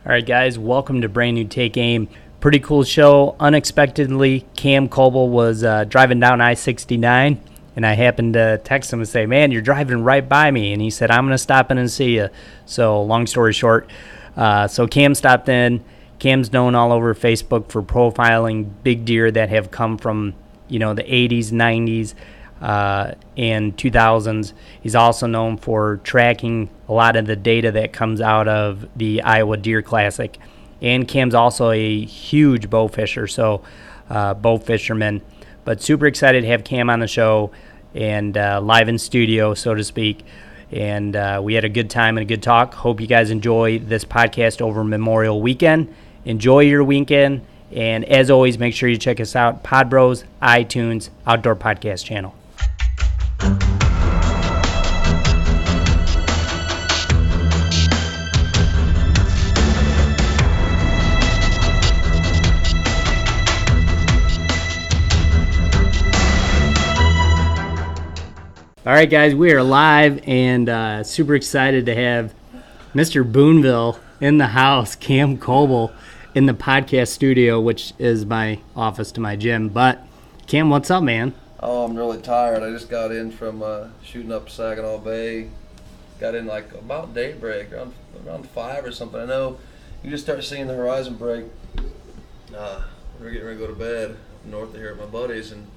All right, guys, welcome to Brand New Take Aim. Pretty cool show. Unexpectedly, Cam Coble was driving down I-69, and I happened to text him and say, man, you're driving right by me. And he said, I'm going to stop in and see you. So long story short, so Cam stopped in. Cam's known all over Facebook for profiling big deer that have come from, the 80s, 90s, and 2000s. He's also known for tracking a lot of the data that comes out of the Iowa Deer Classic. And Cam's also a huge bow fisher, so bow fisherman. But super excited to have Cam on the show and live in studio, so to speak. And we had a good time and a good talk. Hope you guys enjoy this podcast over Memorial Weekend. Enjoy your weekend. And as always, make sure you check us out, Pod Bros, iTunes, Outdoor Podcast Channel. All right, guys, we are live and super excited to have Mr. Boonville in the house, Cam Coble, in the podcast studio, which is my office to my gym. But, Cam, what's up, man? Oh, I'm really tired. I just got in from shooting up Saginaw Bay. Got in like about daybreak, around 5 or something. I know you just start seeing the horizon break. We're getting ready to go to bed up north of here at my buddies, and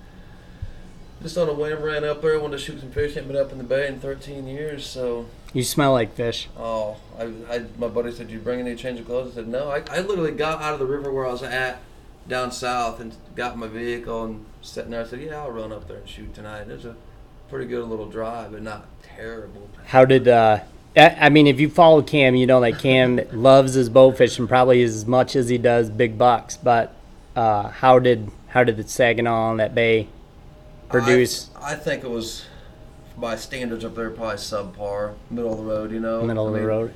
just on a whim ran up there. Wanted to shoot some fish. Haven't been up in the bay in 13 years, so. You smell like fish. Oh, my buddy said, "Did you bring any change of clothes?" I said, "No." I literally got out of the river where I was at down south and got in my vehicle and sitting there. I said, "Yeah, I'll run up there and shoot tonight." It was a pretty good little drive, but not terrible. How did if you follow Cam, you know that Cam loves his bow fishing probably as much as he does big bucks. But how did the Saginaw and that bay produce? I think it was, by standards up there, probably subpar, middle of the road. Middle of the road.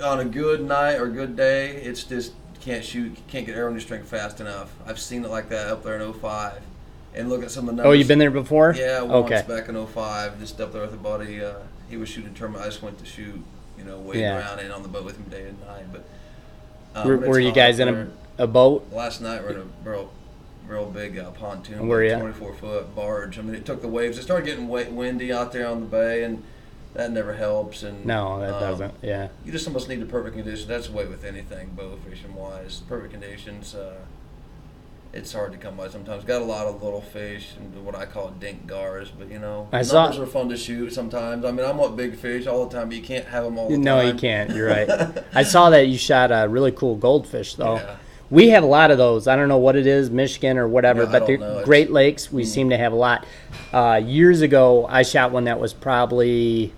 On a good night or good day, it's just can't get arrow in your string fast enough. I've seen it like that up there in 05. And look at some of the numbers. Oh, you've been there before? Yeah, once back in 05, just up there with a buddy. He was shooting a tournament. I just went to shoot, waiting around and on the boat with him day and night. But were you guys in a boat? Last night we're in a real big pontoon, were you? 24-foot barge. I mean, it took the waves. It started getting windy out there on the bay, and that never helps. And no, that doesn't. Yeah. You just almost need the perfect conditions. That's the way with anything, bow fishing wise. Perfect conditions. It's hard to come by sometimes. Got a lot of little fish and what I call dink gars, but numbers are fun to shoot sometimes. I mean, I want big fish all the time, but you can't have them all the time. No, you can't. You're right. I saw that you shot a really cool goldfish, though. Yeah. We have a lot of those. I don't know what it is, Michigan or whatever, but the Great Lakes, we seem to have a lot. Years ago, I shot one that was probably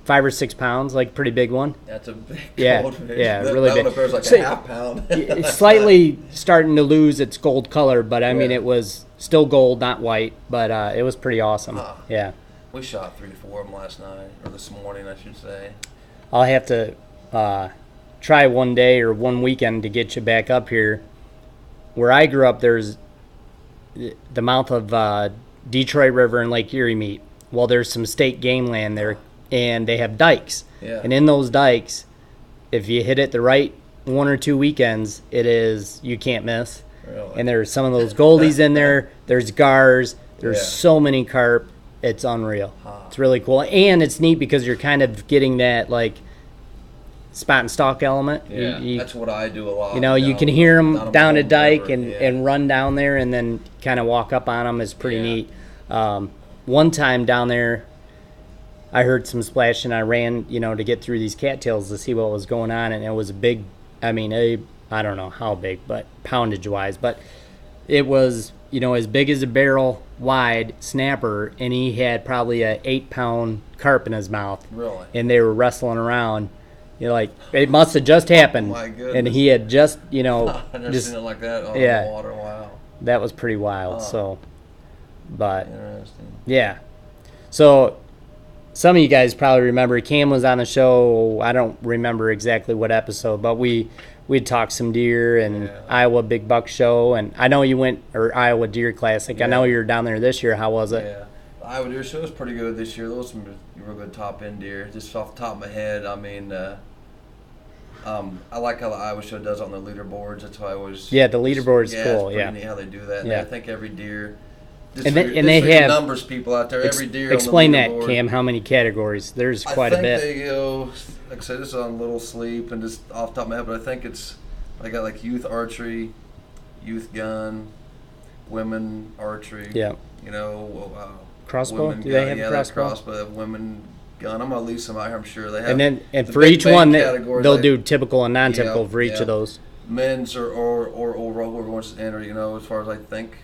5 or 6 pounds, like a pretty big one. That's a big goldfish. Yeah, really big. That one was like a half pound. It's slightly starting to lose its gold color, but I mean, it was still gold, not white, but it was pretty awesome. Yeah. We shot 3 to 4 of them last night, or this morning, I should say. I'll have to try one day or one weekend to get you back up here. Where I grew up, there's the mouth of Detroit River and Lake Erie meet. Well, there's some state game land there, and they have dikes. Yeah. And in those dikes, if you hit it the right 1 or 2 weekends, you can't miss. Really? And there's some of those goldies in there. There's gars. There's so many carp. It's unreal. It's really cool. And it's neat because you're kind of getting that, like, spot and stalk element. Yeah, that's what I do a lot. You can hear them down a dike and run down there and then kind of walk up on them. Is pretty neat. One time down there, I heard some splash and I ran, to get through these cattails to see what was going on, and it was a big, I don't know how big, but poundage-wise, but it was, as big as a barrel wide snapper, and he had probably a 8-pound carp in his mouth. Really? And they were wrestling around. It must have just happened. Oh my goodness. And he had just, I've never seen it like that on the water. Wow. That was pretty wild. So, but interesting. Yeah. So some of you guys probably remember Cam was on the show. I don't remember exactly what episode, but we'd talked some deer and Iowa Big Buck Show, and I know you went, or Iowa Deer Classic. I know you were down there this year. How was it? Yeah. The Iowa Deer Show was pretty good this year. There was some real good top end deer. Just off the top of my head, I like how the Iowa show does it on the leaderboards. That's why I always Yeah, the leaderboard's it's cool. pretty Yeah, neat how they do that. And Yeah. I think every deer. And they for your have numbers people out there. Every deer. Explain on the that, leaderboard, Cam. How many categories? There's quite I a think bit. they go. Like I said, this is on Little Sleep and just off the top of my head, but I think it's. I got like youth archery, youth gun, women archery. Yeah. Crossbow? Women Do gun. they have yeah, crossbow? Crossbow, women gun. I'm gonna leave some out here. I'm sure they have. And the for big each main one, categories, they'll like do typical and non-typical for each yeah. of those. men's or overall whoever wants to enter. As far as I think,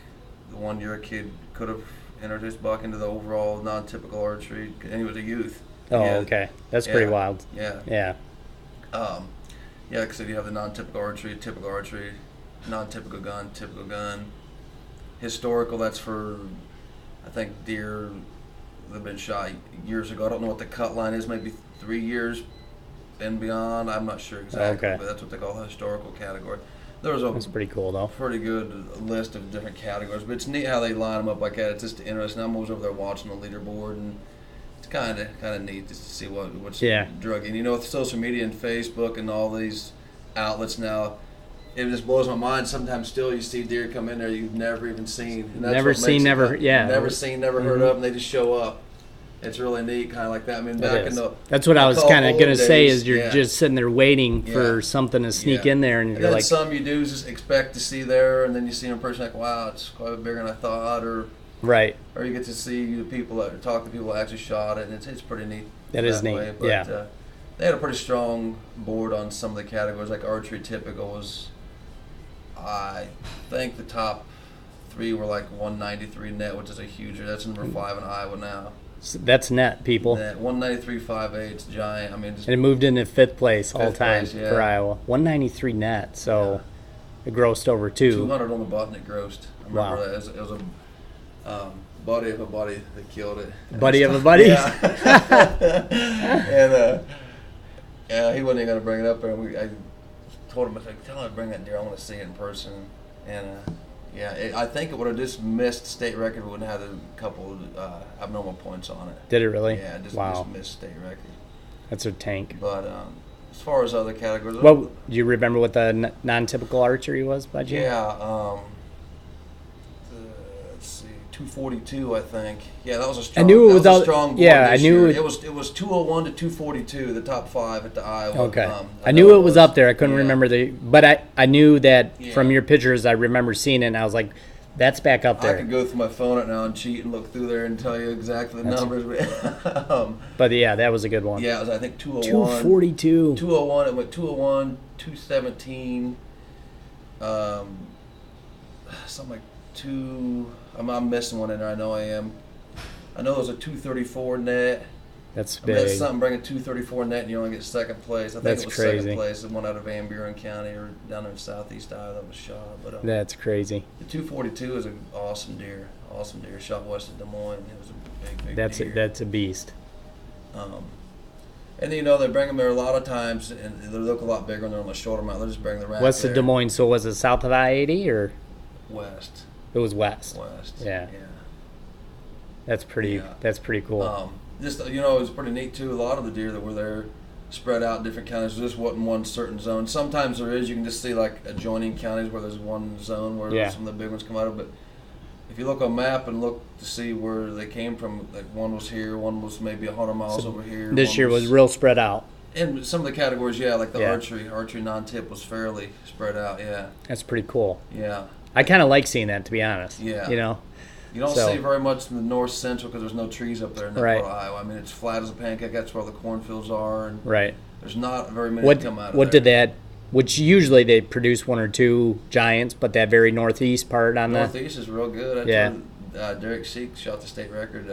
the one year a kid could have entered his buck into the overall non-typical archery, and he was a youth. Oh, okay, that's pretty wild. Yeah. Yeah. Like I said, you have the non-typical archery, non-typical gun, typical gun. Historical, that's for, I think, deer that have been shot years ago. I don't know what the cut line is, maybe 3 years and beyond. I'm not sure exactly, but that's what they call the historical category. That's pretty cool, though. Pretty good list of different categories, but it's neat how they line them up like that. It's just interesting. I'm always over there watching the leaderboard, and it's kind of neat just to see what's drugging. With social media and Facebook and all these outlets now, it just blows my mind. Sometimes still you see deer come in there you've never even seen. And that's never seen, never heard of, and they just show up. It's really neat, kind of like that. I mean, that's what I was kind of going to say is you're yeah. just sitting there waiting for something to sneak in there, and you're then like, some you do just expect to see there, and then you see in person like, wow, it's quite a bit bigger than I thought, or you get to see the people that talk to people that actually shot it, and it's pretty neat. That is neat. Way. But, they had a pretty strong board on some of the categories, like archery typical was, I think the top 3 were like 193 net, which is a huge. That's number 5 in Iowa now. So that's net, people. Net 193.58. It's giant. I mean, and it moved into 5th place all time yeah. for Iowa. 193 net, so it grossed over 200 on the button. It grossed. I remember wow. that. It was a buddy of a buddy that killed it. Buddy of a buddy. Yeah. And he wasn't even gonna bring it up there. And I told him, I said, "Tell him to bring that deer. I want to see it in person." And I think it would have just missed state record. It wouldn't have had a couple abnormal points on it. Did it really? Yeah, it just missed state record. That's a tank. But as far as other categories, do you remember what the non-typical archery was, by Jim? Yeah. Let's see, 242, I think. Yeah, that was a strong. I knew it was a strong board. Yeah, I knew it was 201 to 242, the top 5 at the Iowa. Okay. I knew it was up there. I couldn't remember but I knew that from your pictures. I remember seeing it, and I was like, that's back up there. I could go through my phone right now and cheat and look through there and tell you exactly the numbers. But yeah, that was a good one. Yeah, it was, I think, 201. 242. 201. It went 201, 217. Something like 2. I'm missing one in there. I know I am. I know there's a 234 net. That's big. That's something, bring a 234 net and you only get second place. I think it was crazy. Second place. The one out of Van Buren County or down there in southeast Iowa that was shot. But that's crazy. The 242 is an awesome deer. Awesome deer. Shot west of Des Moines. It was a big deer. That's a beast. And they bring them there a lot of times, and they look a lot bigger when they're on the shoulder mount. They just bring the rack west of Des Moines. So was it south of I-80 or west? It was west. West. Yeah. That's pretty. That's pretty cool. It was pretty neat too. A lot of the deer that were there spread out in different counties. There just wasn't one certain zone. Sometimes there is. You can just see like adjoining counties where there's one zone where some of the big ones come out of. But if you look on a map and look to see where they came from, like one was here, one was maybe 100 miles over here. This year was real spread out. And some of the categories, like the archery non-tip was fairly spread out. Yeah. That's pretty cool. Yeah. I kind of like seeing that, to be honest. Yeah. You don't see very much in the north central because there's no trees up there in that part of Iowa. I mean, it's flat as a pancake. That's where all the cornfields are. And there's not very many that come out of there. Which usually they produce 1 or 2 giants, but that very northeast part on northeast is real good. That's Derek Sheik shot the state record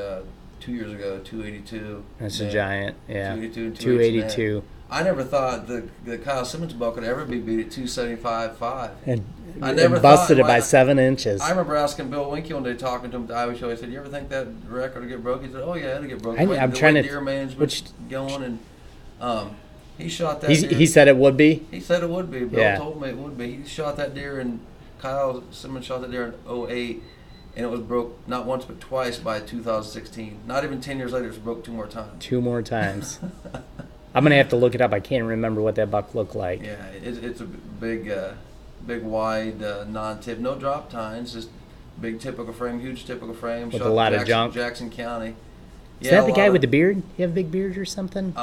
2 years ago, 282. That's a giant, 282 and 282. I never thought the Kyle Simmons buck would ever be beat at 275.5. And I never busted it by 7 inches. I remember asking Bill Winkie one day, talking to him at the Iowa show. I said, "You ever think that record would get broke?" He said, "Oh yeah, it'll get broke." I'm trying to deer management going, and he shot that. Deer. He said it would be. He said it would be. Bill told me it would be. He shot that deer, and Kyle Simmons shot that deer in 2008, and it was broke not once but twice by 2016. Not even 10 years later, it was broke 2 more times. 2 more times. I'm gonna have to look it up. I can't remember what that buck looked like. Yeah, it's a big wide non-tip, no drop tines, just big typical frame, huge typical frame. With a lot of junk. Jackson County. Is that the guy with the beard? You have a big beard or something?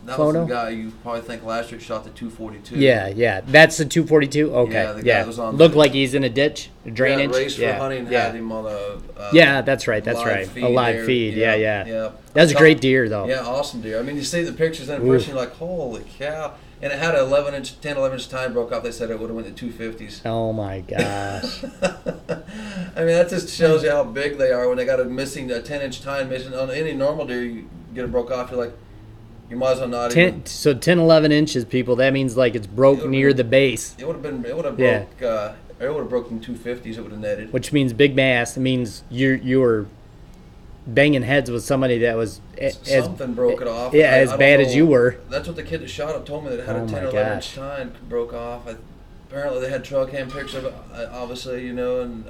That was the guy you probably think last year shot the 242. Yeah. That's the 242? Okay. Yeah, the guy that was on Looked like he's in a ditch, a drainage. Yeah, race for hunting had him on a yeah, that's right. A live feed. Yeah. That's a great deer, though. Yeah, awesome deer. I mean, you see the pictures and first you're like, holy cow. And it had an 10, 11-inch tine broke off. They said it would have went to 250s. Oh, my gosh. I mean, that just shows you how big they are when they got a 10-inch tine missing. On any normal deer, you get it broke off, you're like, you might as well not even. So 10, 11 inches, people, that means like it's broke near the base. It would have broken 250s, it would have netted. Which means big mass. It means you were banging heads with somebody that was something broke it off. Yeah, as bad as you were. That's what the kid that shot it told me, that it had a 10 or 11 inch tine broke off. Apparently they had trail cam pictures of it, obviously, and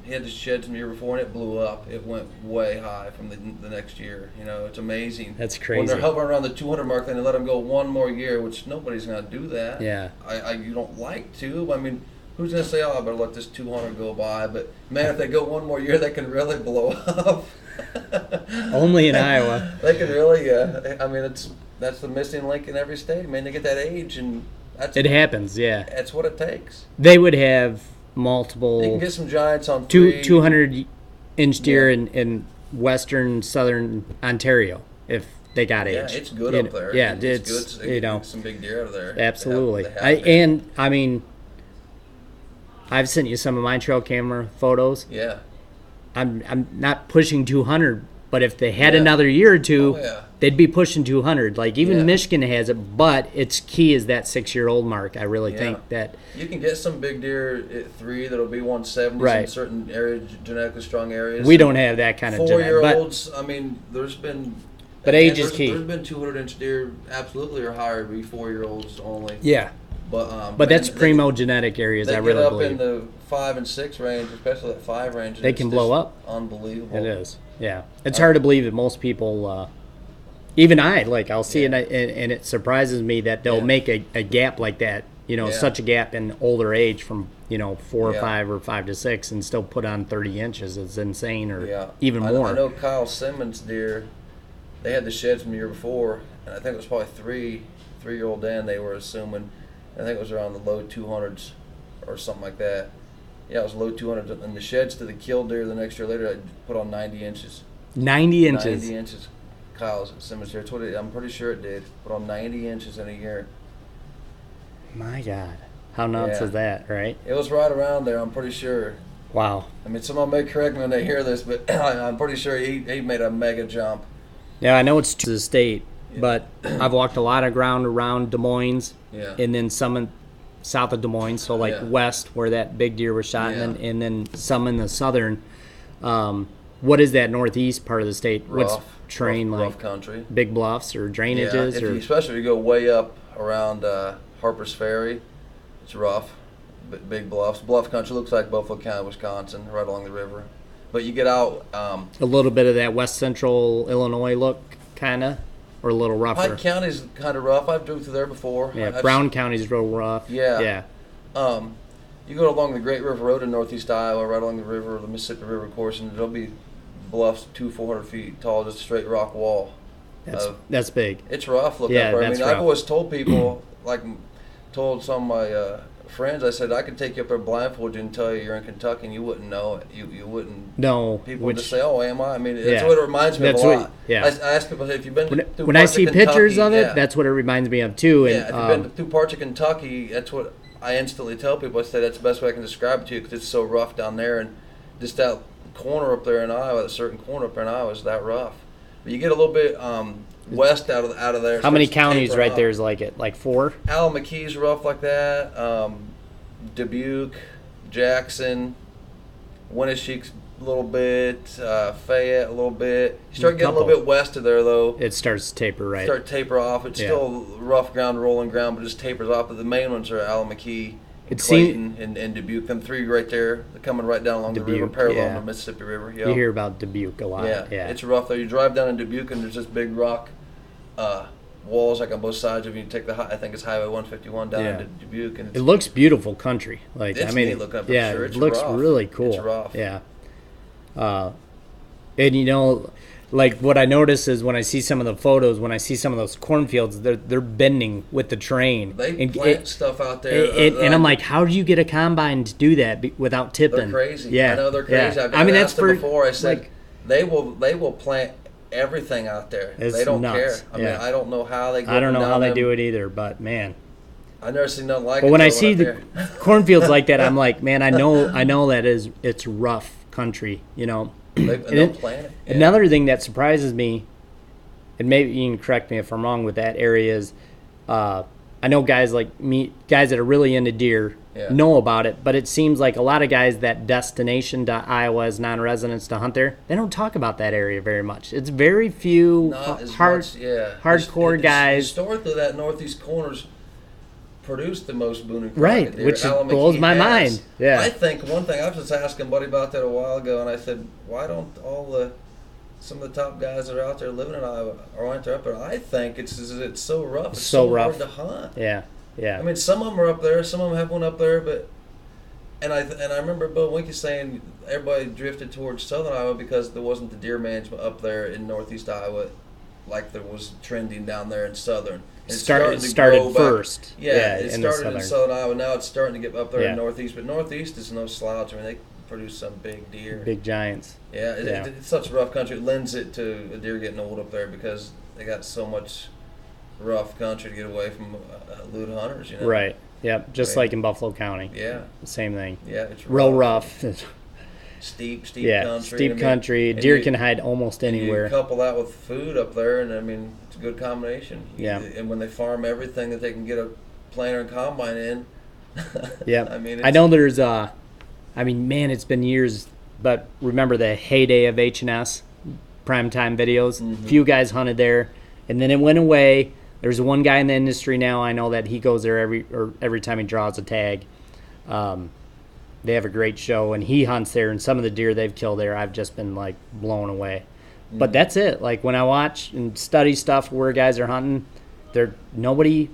he had to shed some year before, and it blew up. It went way high from the next year. It's amazing. That's crazy. When they're hovering around the 200 mark, then they let them go one more year, which nobody's going to do that. Yeah. You don't like to. I mean, who's going to say, I better let this 200 go by? But, man, if they go one more year, they can really blow up. Only in Iowa. They can really, that's the missing link in every state. I mean, they get that age, and it happens, yeah. That's what it takes. They would have multiple. You can get some giants on 200-inch deer in western, southern Ontario if they got age. Yeah, it's good up there. Yeah, it's good. Get some big deer out of there. Absolutely. I've sent you some of my trail camera photos. Yeah. I'm not pushing 200, but if they had another year or two, they'd be pushing 200. Like even Michigan has it, but its key is that 6-year-old mark. I really think that you can get some big deer at 3 that'll be 170 in certain areas, genetically strong areas. We don't have that kind of 4-year-olds. I mean, there's been. But age is key. There's been 200-inch deer, absolutely, or higher, be 4-year-olds only. Yeah. But that's primo genetic areas. I really believe. They get up in the 5 and 6 range, especially that 5 range. They can blow up. Unbelievable. It is. Yeah. It's hard to believe that most people, even I'll see it and it surprises me that they'll make a gap like that. Such a gap in older age from 4 or 5 or 5 to 6 and still put on 30 inches. It's insane, or even more. I know Kyle Simmons' deer. They had the sheds from the year before, and I think it was probably 3-year-old Dan. They were assuming. I think it was around the low 200s or something like that. Yeah, it was low 200s. And the sheds to the killed deer the next year later, I put on 90 inches. 90 inches? 90 inches. Kyle's Simmons here. I'm pretty sure it did. Put on 90 inches in a year. My God. How nuts is that, right? It was right around there, I'm pretty sure. Wow. I mean, someone may correct me when they hear this, but I'm pretty sure he made a mega jump. Yeah, I know it's to the state. But I've walked a lot of ground around Des Moines, and then some south of Des Moines, so west where that big deer was shot, and then some in the southern. What is that northeast part of the state? What's terrain like? Rough country. Big bluffs or drainages? Especially if you go way up around Harper's Ferry, it's rough. Big bluffs. Bluff country looks like Buffalo County, Wisconsin, right along the river. But you get out. A little bit of that west central Illinois look, kind of. Or a little rougher. Pike County's kind of rough. I've driven through there before. Yeah, Brown County's real rough. Yeah. You go along the Great River Road in northeast Iowa, right along the river, the Mississippi River course, and there'll be bluffs 400 feet tall, just a straight rock wall. That's big. It's rough looking up there. I mean, I've always told people, told some of my friends, I said, I could take you up there blindfolded and tell you you're in Kentucky and you wouldn't know it. You wouldn't. No. People would just say, oh, am I? I mean, that's what it reminds me of a lot. I ask people, if you've been through parts of Kentucky. When I see pictures of it, that's what it reminds me of too. And, if you've been through parts of Kentucky, that's what I instantly tell people. I say that's the best way I can describe it to you because it's so rough down there. And just that corner up there in Iowa, a certain corner up there in Iowa is that rough. But you get a little bit west out of there. How many counties right there is like it? Like 4? Alamakee's rough like that. Dubuque, Jackson, Winneshiek's a little bit, Fayette a little bit. You start getting a little bit west of there, though. It starts to taper, right? Taper off. It's still rough ground, rolling ground, but just tapers off. But the main ones are Alamakee, Clayton, and Dubuque. Them 3 right there, they're coming right down along the river, parallel to the Mississippi River. You hear about Dubuque a lot. Yeah, it's rough there. You drive down in Dubuque, and there's this big rock walls like on both sides of you. You take I think it's Highway 151 down into Dubuque, and it looks beautiful country. Like it's I mean, neat looking up. Yeah, Sure. It's it looks rough. really cool. It's rough. Yeah. And you know, like what I notice is when I see some of the photos, when I see some of those cornfields, they're bending with the terrain. They plant stuff out there, and I'm like, how do you get a combine to do that without tipping? They're crazy. Yeah, I know they're crazy. Yeah. I've that's asked them for before. I said like, they will plant everything out there. It's They don't nuts. care. I mean, I don't know how they. Go I don't know how they them. do it either, but man. I've never seen nothing like it. But when I see the cornfields like that, I'm like, man, I know that it's rough country, you know. They'll plant it. Yeah. Another thing that surprises me, and maybe you can correct me if I'm wrong with that area, is I know guys like me, guys that are really into deer, know about it, but it seems like a lot of guys that destination to Iowa as non-residents to hunt there, they don't talk about that area very much. It's very few hardcore guys. Historically, that northeast corner's produced the most Boone and right, deer. which blows my mind. Yeah, I think one thing I was just asking Buddy about that a while ago, and I said, why don't some of the top guys that are out there living in Iowa aren't there up there? I think it's so rough. It's so rough. Hard to hunt. Yeah. I mean, some of them are up there. Some of them have one up there, but and I remember Bill Winkie saying everybody drifted towards southern Iowa because there wasn't the deer management up there in northeast Iowa like there was trending down there in southern. It started first. It started in southern Iowa. Now it's starting to get up there in northeast. But northeast is no slouch. I mean, they produce some big deer. Big giants. Yeah, it's such a rough country. It lends it to a deer getting old up there because they got so much rough country to get away from lewd hunters, you know. Right. Yep. Just like in Buffalo County. Yeah. Same thing. Yeah, it's real rough. Steep country. Steep country. Deer can hide almost anywhere. You couple that with food up there, and I mean, it's a good combination. Yeah. And when they farm everything that they can get a planter and combine in. Yeah. I know there's man, it's been years, but remember the heyday of H&S primetime videos? Mm-hmm. Few guys hunted there, and then it went away. There's one guy in the industry now, I know that he goes there every time he draws a tag. They have a great show, and he hunts there, and some of the deer they've killed there, I've just been, like, blown away. Mm-hmm. But that's it. Like, when I watch and study stuff where guys are hunting, nobody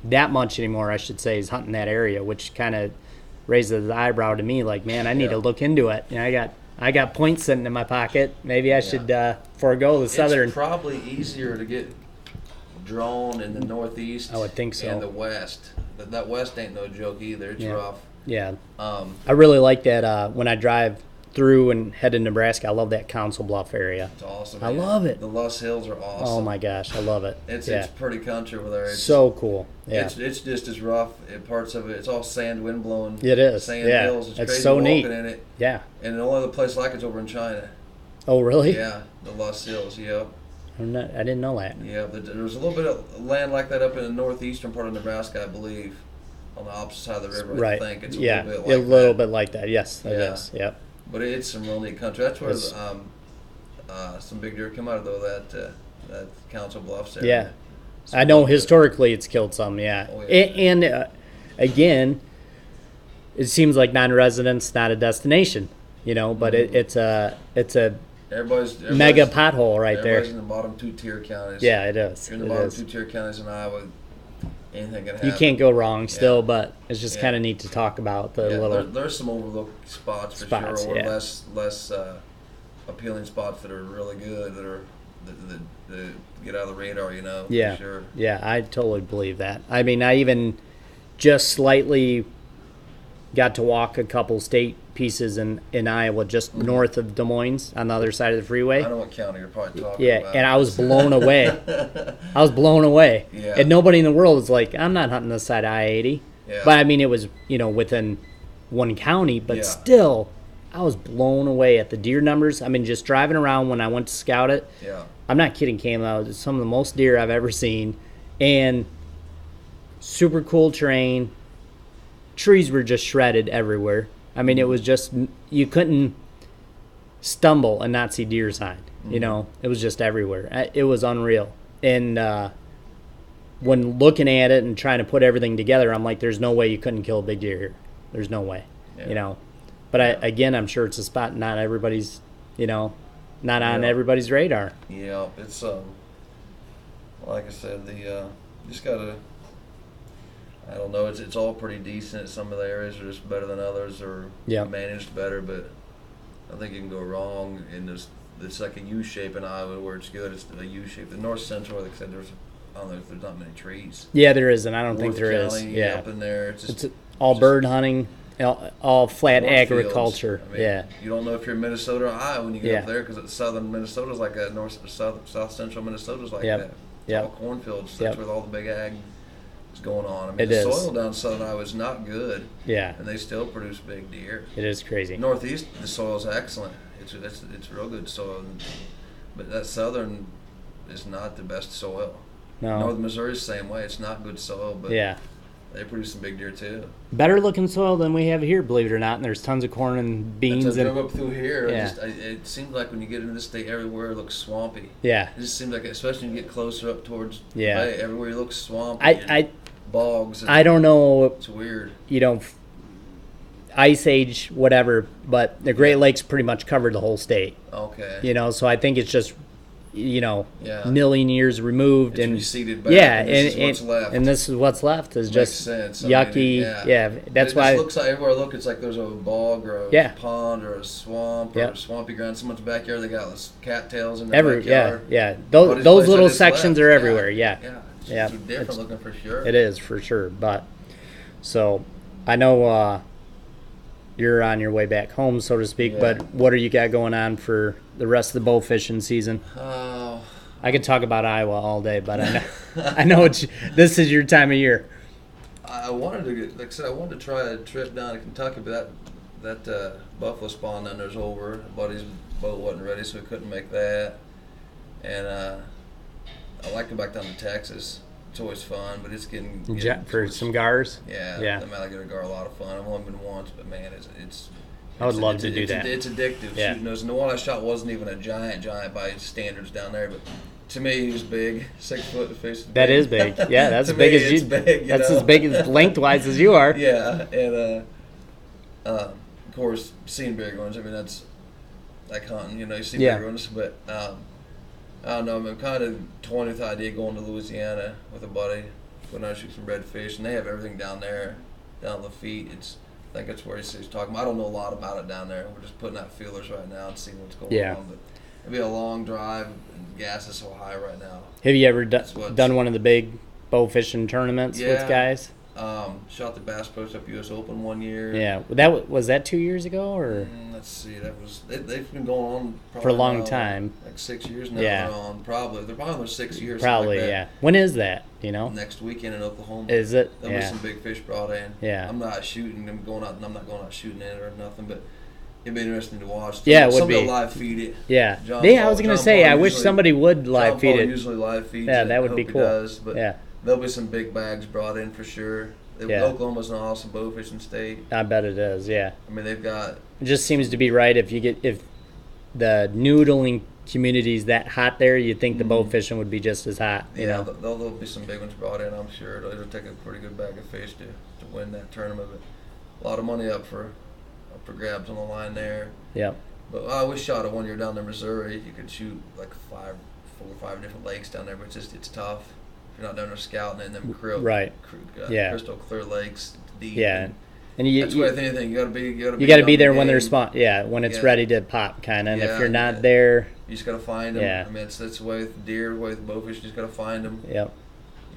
that much anymore, I should say, is hunting that area, which kind of raises the eyebrow to me. Like, man, I need to look into it. You know, I got points sitting in my pocket. Maybe I should forego the southern. It's probably easier to get drawn in the northeast. I would think so. And the west. That west ain't no joke either. It's rough. Yeah. I really like that when I drive through and head to Nebraska. I love that Council Bluff area. It's awesome. I love it. The Luss Hills are awesome. Oh my gosh, I love it. It's pretty country over there. It's so cool. Yeah. It's just as rough. Parts of it, it's all sand, wind blown. It is. Sand hills. It's crazy so walking neat. in it. Yeah. And the only other place like it's over in China. Oh really? Yeah, the Luss Hills. Yep. I didn't know that. Yeah, there's a little bit of land like that up in the northeastern part of Nebraska, I believe, on the opposite side of the river. Right. I think it's a little bit like that. Yes, it is. Yep. But it's some real neat country. That's where some big deer come out of, though, that Council Bluffs area. Yeah. I know historically it's killed some, yeah. Oh, yeah. And again, it seems like non-residents, not a destination, you know, but it's a everybody's mega pothole right there. Everybody's in the bottom 2-tier counties. Yeah, it is. If you're in the bottom 2-tier counties in Iowa, anything can happen. You can't go wrong still, but it's just kind of neat to talk about the little. There's some overlooked spots for sure, or less appealing spots that are really good, that get out of the radar, you know. Yeah, for sure. Yeah, I totally believe that. I mean, I even just slightly got to walk a couple state pieces in Iowa, just north of Des Moines on the other side of the freeway. I know what county you're probably talking about. Yeah, and I was blown away. Yeah. And nobody in the world was like, I'm not hunting this side of I-80. Yeah. But I mean, it was, within one county, but still, I was blown away at the deer numbers. I mean, just driving around when I went to scout it. Yeah. I'm not kidding, Cam. That was some of the most deer I've ever seen. And super cool terrain. Trees were just shredded everywhere. I mean, it was just, you couldn't stumble and not see deer sign. Mm-hmm. It was just everywhere. It was unreal. And when looking at it and trying to put everything together, I'm like, there's no way you couldn't kill a big deer here. There's no way, But again, I'm sure it's a spot not everybody's, not on everybody's radar. Yeah, it's like I said, just gotta. I don't know. It's all pretty decent. Some of the areas are just better than others, or Yeah. managed better. But I think you can go wrong in this. It's like a U shape in Iowa where it's good. It's a U shape. The north central, like I said, I don't know if there's not many trees. Yeah, there isn't. I don't think North there is. County, Yeah. up in there, it's just all bird hunting, all flat cornfields. agriculture. I mean, Yeah. You don't know if you're in Minnesota or Iowa when you get Yeah. up there because southern Minnesota's like that. South central Minnesota's like Yep. that. It's Yep. all cornfields. Yep. That's where all the big ag is going on. I mean, It the is. soil down southern Iowa is not good, Yeah. and they still produce big deer. It is crazy. Northeast, the soil is excellent. It's real good soil, but that southern is not the best soil. No. Northern Missouri's the same way. It's not good soil, but Yeah. they produce some big deer too. Better looking soil than we have here, believe it or not. And there's tons of corn and beans. As I And drove up through here, Yeah. it seems like when you get into this state, everywhere looks swampy. yeah. It just seems like, especially when you get closer up towards Yeah. the bay, everywhere you look swampy. I bogs. I don't know, It's weird. Ice Age, whatever, but the Great Lakes pretty much covered the whole state. Okay. So I think it's just, Yeah. million years removed. It's and receded back. Yeah, and this is what's left. and this is what's left is Makes just sense. I yucky. mean, yeah. That's it why. just looks like everywhere I look, it's like there's a bog or a Yeah. pond or a swamp or Yep. a swampy ground. Someone's backyard, they got cattails in their backyard. Yeah. But Those it's those places little just sections left. are everywhere. Yeah. Yeah. Yeah. It's different It's- looking for sure. It is for sure. But so I know you're on your way back home, so to speak. Yeah. But what are you got going on for the rest of the bow fishing season? Oh. I could talk about Iowa all day, but I know this is your time of year. I wanted to like I said, I wanted to try a trip down to Kentucky, but that buffalo spawn down there's over. Buddy's boat wasn't ready, so we couldn't make that. And I like to go back down to Texas. It's always fun, but it's getting For some gars. Yeah, Yeah. the alligator gar a lot of fun. I've only been once, but man, it's I would love to do that. It's addictive Yeah. shooting those. And the one I shot wasn't even a giant by standards down there, but to me he was big, 6 foot. The fish. That is big. Yeah, that's To as big me, as you. it's big, That's know? as big as lengthwise as you are. Yeah, and of course, seeing big ones. I mean, that's like hunting. You see Yeah. big ones, but I don't know. I'm kind of toying with the idea of going to Louisiana with a buddy, going out and shoot some redfish, and they have everything down there, down Lafitte. I think that's where he's talking about. I don't know a lot about it down there. We're just putting out feelers right now and seeing what's going Yeah. on. But it'll be a long drive, and gas is so high right now. Have you ever That's what's- done one of the big bow fishing tournaments with Yeah. guys? Shot the Bass Pro Shop U.S. Open one year. Yeah, was that 2 years ago or Let's see. They've been going on probably for a long now, time? like 6 years now. Yeah. They're on probably. They're probably on their 6 years. Probably, something like yeah. When is that? Do you know? that. Next weekend in Oklahoma. Is it? There'll be Yeah. some big fish brought in. Yeah. I'm not shooting. I'm not going out shooting it or nothing. But it'd be interesting to watch. Yeah, it would Somebody be. will live feed it. Yeah. John Yeah, I Paul- was gonna John say Paul I wish usually- somebody would live John feed Paul it. usually live feeds Yeah, it. that would I be hope he cool. does, but Yeah. there'll be some big bags brought in for sure. Yeah. Oklahoma's an awesome bow fishing state. I bet it is. Yeah. I mean, they've got. It just seems to be right if the noodling community's that hot there, you'd think the bow fishing would be just as hot. You Yeah, know. there'll be some big ones brought in, I'm sure. It'll take a pretty good bag of fish to win that tournament. But a lot of money up for grabs on the line there. Yep. But I always shot it one year down in Missouri. You could shoot like 4 or 5 different lakes down there, but it's tough. If you're not down there scouting it, and them Right. Yeah. crystal clear lakes, deep. Yeah. And And you that's why anything you got to be. You got to on be the there when they're game. when it's Yeah. ready to pop, kind of. And if Yeah, you're not yeah. there, You just got to find them. Yeah. I mean, it's the way with deer, the way with bowfish. You just got to find them. yep.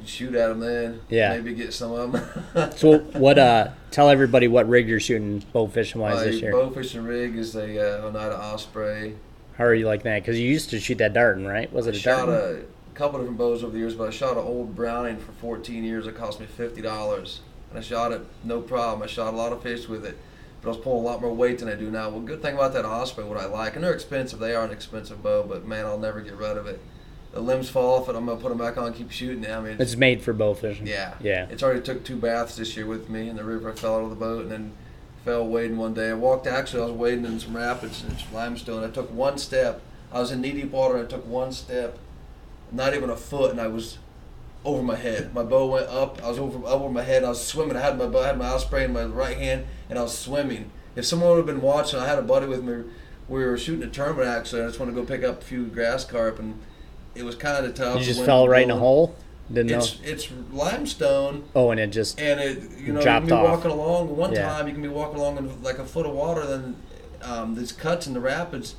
You shoot at them then. Yeah. Maybe get some of them. So what? Tell everybody what rig you're shooting bow fishing wise this year. Bow fishing rig is a Oneida Osprey. How are you like that? Because you used to shoot that darting, right? Was I it a shot darting? a couple different bows over the years, but I shot an old Browning for 14 years. It cost me $50, and I shot it no problem. I shot a lot of fish with it, but I was pulling a lot more weight than I do now. Well, good thing about that Osprey, what I like, and they're expensive. They are an expensive bow, but man, I'll never get rid of it. The limbs fall off it. I'm gonna put them back on, and keep shooting it. I mean, It's made for bow fishing. yeah, Yeah. It's already took 2 baths this year with me in the river. I fell out of the boat and then fell wading one day. I was wading in some rapids and it's limestone. I took one step. I was in knee deep water. And I took one step, not even a foot, and I was over my head. My bow went up. I was over my head. I was swimming. I had my Osprey in my right hand, and I was swimming. If someone would have been watching, I had a buddy with me. We were shooting a tournament actually. I just wanted to go pick up a few grass carp, and it was kind of tough. You just The wind fell was right in a blowing. hole? Didn't know. It's limestone, Oh, and it just and it you know you dropped can be off. walking along. One Yeah. time you can be walking along in like a foot of water, then these cuts in the rapids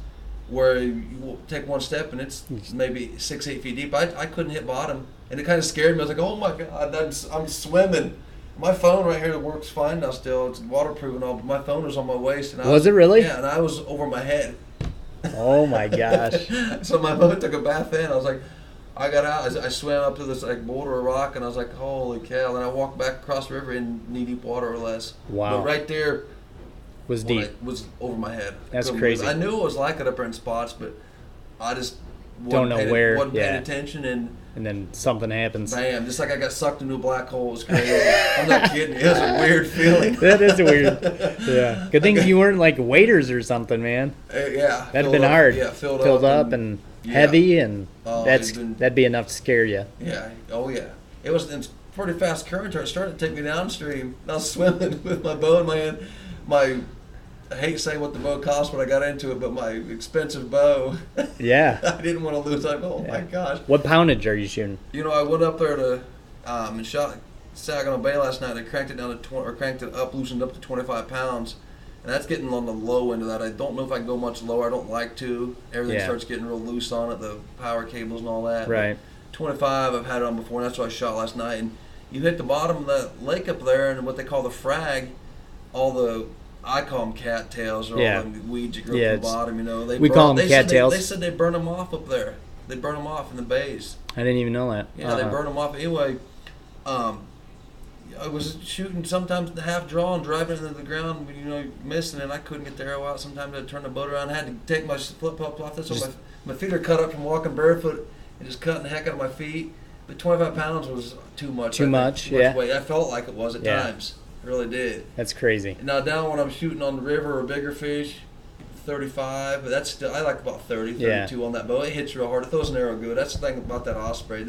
where you will take one step and it's maybe 6-8 feet deep. I couldn't hit bottom, and it kind of scared me. I was like, oh my god, I'm swimming. My phone right here works fine now. Still, it's waterproof and all. But my phone was on my waist, and Was it really? Yeah, and I was over my head. Oh my gosh. So my boat took a bath in. I was like, I got out. I swam up to this like boulder of rock, and I was like, holy cow! And I walked back across the river in knee deep water or less. Wow. But right there Was deep. it was over my head. That's Couldn't crazy. move. I knew it was like it up there in spots, but I just Don't know where, Wasn't paying yeah. attention, and And then something happens. bam! Just like I got sucked into a black hole. It was crazy. I'm not kidding. It was a weird feeling. That is weird. Yeah. Good thing you weren't like waders or something, man. Yeah. That'd filled been up. hard. Yeah, filled up and yeah. heavy, and Oh, that'd be enough to scare you. Yeah. Oh yeah. It's pretty fast current. It started to take me downstream. I was swimming with my bow in my hand. I hate saying what the bow cost when I got into it, but my expensive bow. Yeah. I didn't want to lose. Like, oh my gosh. What poundage are you shooting? You know, I went up there to and shot Saginaw Bay last night. I cranked it down to cranked it up, loosened up to 25 pounds, and that's getting on the low end of that. I don't know if I can go much lower. I don't like to. Everything Yeah. starts getting real loose on it, the power cables and all that. Right. But 25, I've had it on before, and that's what I shot last night. And you hit the bottom of that lake up there, and what they call the frag, all the I call them cattails, or Yeah. all the weeds that grow Yeah, from the bottom. You know, we call them cattails. They said they burn them off up there. They burn them off in the bays. I didn't even know that. Yeah, they burn them off. Anyway, I was shooting sometimes the half draw and driving into the ground, you know, missing, and I couldn't get the arrow out. Sometimes I'd turn the boat around. I had to take my flip flop off. That's why my feet are cut up from walking barefoot and just cutting the heck out of my feet. But 25 pounds was too much. Too much, yeah. Weight. I felt like it was at Yeah. times. It really did. That's crazy. Now down when I'm shooting on the river or bigger fish, 35, but that's still, I like about 30, 32 on that bow. It hits real hard. It throws an arrow good. That's the thing about that osprey.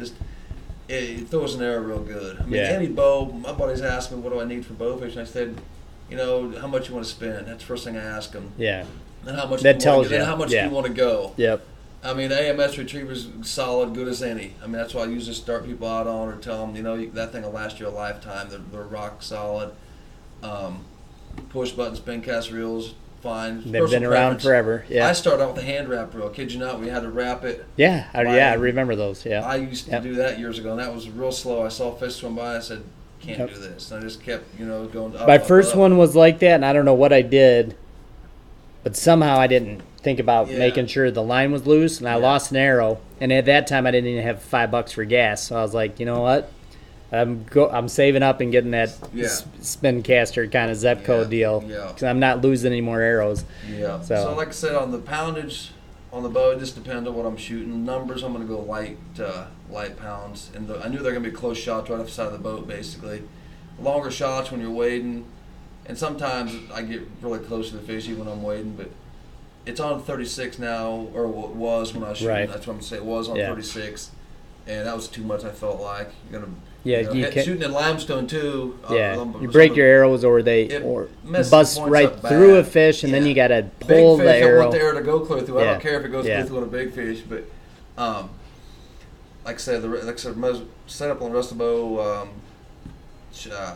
It throws an arrow real good. I mean, Yeah. any bow, my buddies asked me, what do I need for bow fish? And I said, you know, how much you want to spend. That's the first thing I ask them. Yeah. And how much That do you tells want to, you. and how much Yeah. do you want to go? Yep. I mean, AMS retriever's solid, good as any. I mean, that's why I usually start people out on or tell them, you know, that thing will last you a lifetime. They're rock solid. Push button spin cast reels, fine. They've Personal been around preference. forever. Yeah. I started out with a hand wrap reel. Kid you not, we had to wrap it. Yeah. I remember those. Yeah. I used to Yep. do that years ago, and that was real slow. I saw fish swim by. I said, "Can't Yep. do this." And I just kept, you know, going. Up, My up, first up. one was like that, and I don't know what I did, but somehow I didn't think about Yeah. making sure the line was loose, and I Yeah. lost an arrow. And at that time, I didn't even have $5 for gas, so I was like, you know what? I'm saving up and getting that Yeah. spin caster kind of Zepco Yeah, deal, yeah. because I'm not losing any more arrows. Yeah. So- So, like I said, on the poundage, on the bow, it just depends on what I'm shooting. Numbers, I'm going to go light pounds, and I knew they're going to be close shots right off the side of the boat, basically. Longer shots when you're wading, and sometimes I get really close to the fish even when I'm wading, but it's on 36 now, or it was when I was shooting. Right. That's what I'm going to say. It was on Yeah. 36, and that was too much. I felt like you're going to. Yeah, you can't- shooting in limestone too. Yeah, some you of break the- your arrows, or It messes bust the points right up through a bad. fish, and then Yeah. you gotta Big pull the fish, I arrow. want the arrow to go clear through. I Yeah. don't care if it goes Yeah. clear through on a big fish, but like I said, most setup on the rest of the bow,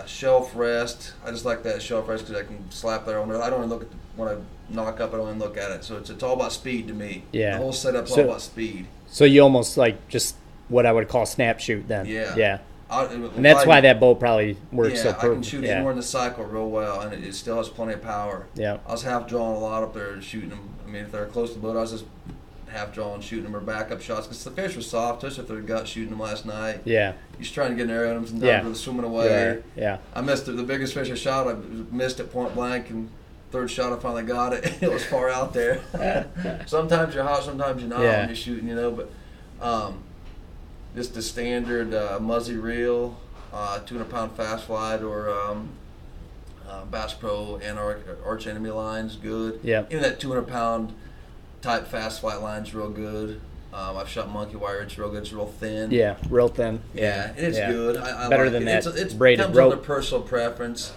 shelf rest. I just like that shelf rest because I can slap there on there. I don't even look at when I knock up. I don't even look at it. So it's all about speed to me. Yeah. The whole setup's So- all about speed. So you almost like just what I would call snap shoot then. Yeah. Yeah. And And that's why that bow probably works so I perfect. can shoot yeah. anywhere in the cycle real well, and it still has plenty of power. Yeah. I was half drawing a lot up there shooting them. I mean, if they're close to the boat, I was just half drawing, shooting them or backup shots because the fish were soft, especially if they're gut shooting them last night. Yeah. You're just trying to get an arrow at them, sometimes Yeah. they're swimming away. Yeah. I missed it. The biggest fish I shot, I missed it point blank, and third shot I finally got it. It was far out there. Sometimes you're hot, sometimes you're not Yeah. when you're shooting, you know. But just the standard muzzy reel, 200-pound fast flight, or Bass Pro and Arch Enemy line's good. Yeah. Even that 200-pound type fast flight line's real good. I've shot monkey wire. It's real good. It's real thin. Yeah. Real thin. Yeah, and it's good. I Better like than it. that It's braided comes rope. under personal preference.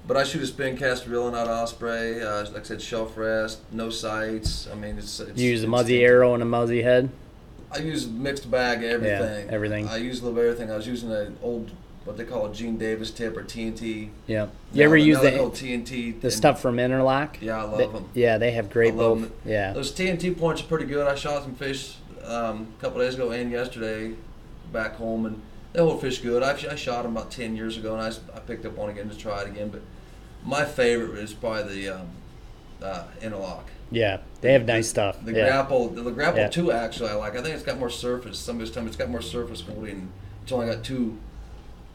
But I shoot a spin cast reel, not osprey. Like I said, shelf rest, no sights. I mean, it's You use a it's- muzzy arrow and a muzzy head. I use mixed bag everything. Yeah, everything. I use a little bit of everything. I was using an old, what they call a Gene Davis tip or TNT. Yeah. You ever use the old TNT? The stuff from Interlock? Yeah, I love them. Yeah, they have great both. Yeah. Those TNT points are pretty good. I shot some fish a couple days ago and yesterday back home, and they hold fish good. I shot them about 10 years ago, and I picked up one again to try it again. But my favorite is probably the Interlock. Yeah, they have nice stuff. The grapple 2 actually I like. I think it's got more surface. Somebody's telling me it's got more surface holding. It's only got 2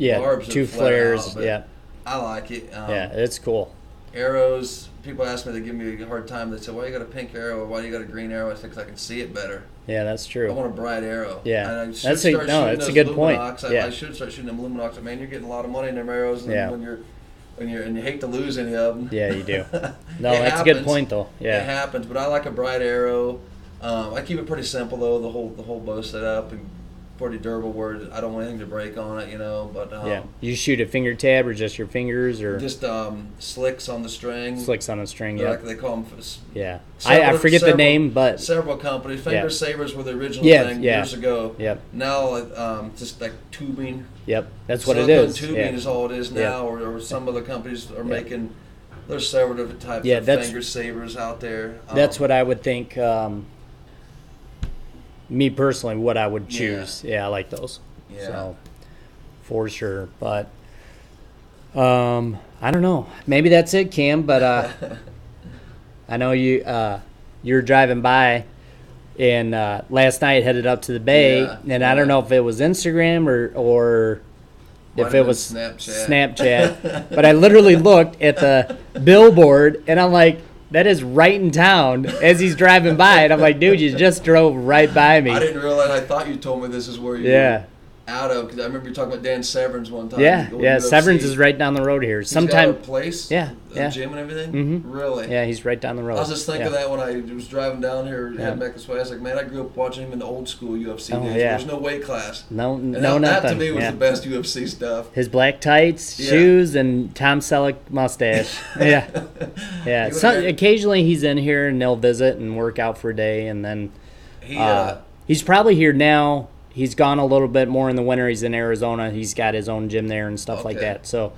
barbs. 2 flares. Out, I like it. Yeah, it's cool. Arrows. People ask me, they give me a hard time. They say, "Why you got a pink arrow? Why you got a green arrow?" I think I can see it better. Yeah, that's true. I want a bright arrow. Yeah, and that's a good point. I should start shooting them Luminox. Man, you're getting a lot of money in them arrows. And and you hate to lose any of them. Yeah, you do. No, that's a good point though. Yeah, it happens. But I like a bright arrow. I keep it pretty simple though. The whole bow setup and pretty durable. Where I don't want anything to break on it, But you shoot a finger tab or just your fingers or just slicks on the string. Slicks on a string. Yeah, like they call them. Yeah, I forget the name, but several companies. Finger savers were the original thing years ago. Yep. Now just like tubing. Yep, that's what it is. Tubing is all it is now, or some other companies are making. There's several different types of finger savers out there. That's what I would think. Me personally, what I would choose. Yeah, I like those. Yeah. So, for sure. But I don't know. Maybe that's it, Cam. But I know you're driving by, and last night headed up to the bay, and I don't know if it was Instagram or if it was Snapchat. But I literally looked at the billboard, and I'm like, that is right in town as he's driving by. And I'm like, dude, you just drove right by me. I didn't realize. I thought you told me this is where you were out of, because I remember you talking about Dan Severn's one time. Yeah. Severns is right down the road here. He's got a place? Yeah. Gym and everything? Mm-hmm. Really? Yeah, he's right down the road. I was just thinking of that when I was driving down here, heading back this way. I was like, man, I grew up watching him in the old school UFC days. There's no weight class. Nothing. That to me was the best UFC stuff. His black tights, shoes, and Tom Selleck mustache. Yeah. So, occasionally he's in here and they'll visit and work out for a day, and then he's probably here now. He's gone a little bit more in the winter. He's in Arizona. He's got his own gym there and stuff like that. So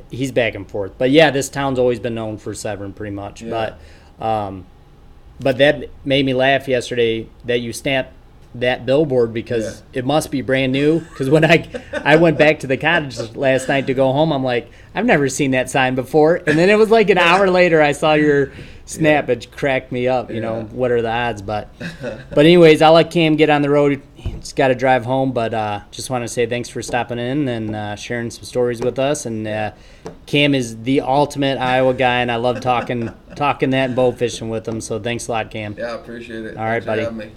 he's back and forth. But yeah, this town's always been known for Severn pretty much. Yeah. But that made me laugh yesterday that you snapped that billboard, because it must be brand new. Because when I went back to the cottage last night to go home, I'm like, I've never seen that sign before. And then it was like an hour later I saw your snap. It cracked me up. What are the odds? But anyways, I'll let Cam get on the road. He's got to drive home, but just want to say thanks for stopping in and sharing some stories with us. And Cam is the ultimate Iowa guy, and I love talking that and bow fishing with him. So thanks a lot, Cam. Yeah, I appreciate it. All right, Thanks buddy. for having me.